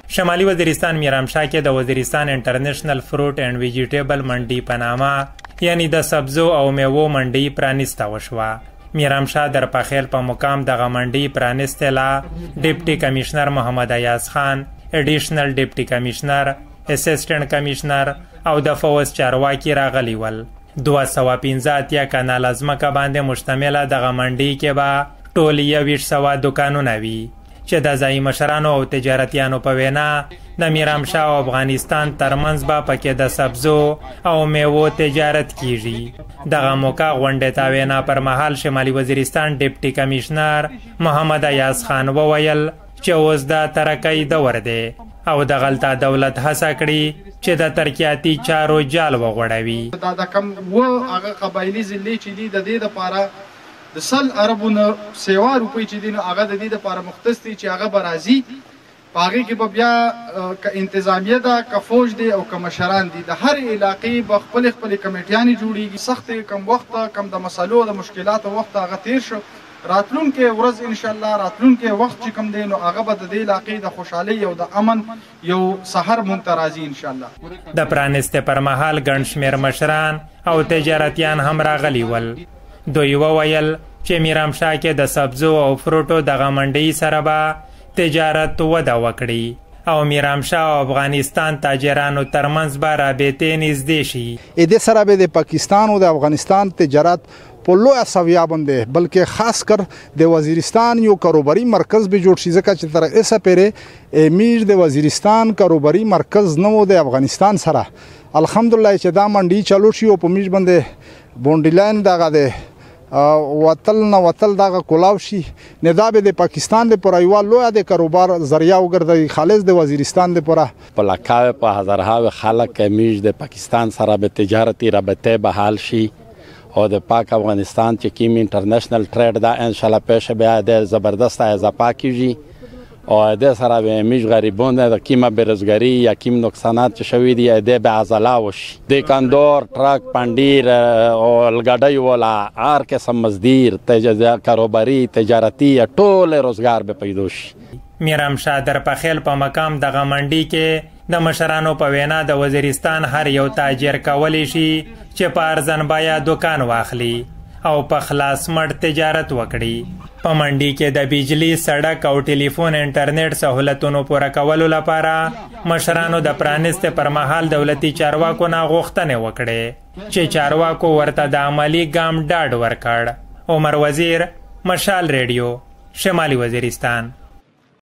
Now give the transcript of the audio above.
شمالي وزیرستان میرامشاه کې د وزیرستان انټرنیشنل فروټ اینڈ ویجیټیبل منډي په نامه یعنی د سبزو او میوو منډي پرانیسته وشوه. میرامشاه در پخیل په مقام دغه منډي پرانیستله ډیپټي کمشنر محمد ایاز خان، اډیشنل ډیپټي کمشنر، اسسټنټ کمشنر او د فوز چارواکي راغلي ول. 215 کناله ځمکه باندې مشتمله دغه منډي کې به ټول 2100 دکانونه وي چې د ځایي مشرانو او تجارتیانو په وینا د میرامشاه او افغانستان ترمنځ به پکې د سبزو او میوو تجارت کیږي. دغه موقع غونډې ته وینا پر مهال شمالي وزیرستان ډیپټي کمشنر محمد ایاز خان وویل چې اوس د ترقۍ دور دی او د غلطه دولت هڅه کړي چې د ترقیاتي چارو جال وغوړوي. دا کم هغه قبایلي ضلعې چې دي د دې دپاره د 100 اربو نه سیوا روپۍ چې دي نو هغه د دې دپاره مختص دي چې هغه به راځي. په هغې کې به بیا که انتظامیه ده، که فوج دی او که مشران دي، د هر علاقې به خپلې خپلې کمیټیانې جوړېږي. سختې کم وخته کم د مسلو او د مشکلاتو وخت هغه تیر شو. راتلونکې ورځ انشاءالله راتلونکې وخت چې کوم دی نو هغه به د دې علاقې د خوشحالۍ او د امن یو سحر مونږ ته راځي انشاءالله. د پرانستې پر مهال ګڼ شمېر مشران او تجارتیان هم راغلي ول. دوی وویل چې میرامشاه کې د سبزو او فروټو دغه منډۍ سره به تجارت وده وکړي او میرامشاه او افغانستان تاجرانو ترمنځ به رابطې نږدې شي. دې سره به د پاکستان او د افغانستان تجارت په لویه سویه باندې بلکې خاص کر د وزیرستان یو کاروباري مرکز به جوړ شي، ځکه چې تر اوسه پورې امیر د وزیرستان کاروباري مرکز نه و د افغانستان سره. الحمدلله چې دا منډي چالو شي او په میش باندې بونډي لاین دغه د وتل نه وتل دغه کولاو شي، نه دا به د پاکستان لپاره یوه لویه د کاروبار ذریعه وګرځوي خالص د وزیرستان لپاره. په لکاو په هزارهاوې خلک میش د پاکستان سره به تجارتي رابطې بحال شي او د پاک افغانستان چې کیم انټرنیشنل ټریډ دا انشاءالله پیش بیا د زبردست اضافه کیږي او د سره به میش غریبون د کیمه بیروزګاری یا کیم نقصانات چې شوي دي د به عضله وشي. د کاندور ټرک پنډیر او الګاډۍ ولا هر قسم مزدور کاروباري تجارتي ټول روزګار به پیدا شي. میرامشاه در پخیل په مقام دغه منډي کې د مشرانو په وینا د وزیرستان هر یو تاجر کولی شي چې په ارزان بیه دکان واخلي او په خلاص مړ تجارت وکړي. په منډي کې د بجلی، سړک او ټلیفون انټرنیټ سهولتونو پوره کولو لپاره مشرانو د پرانستې پر مهال دولتي چارواکو نه غوښتنې وکړې چې چارواکو ورته د عملي ګام ډاډ ورکړ. عمر وزیر، مشال ریډیو، شمالي وزیرستان.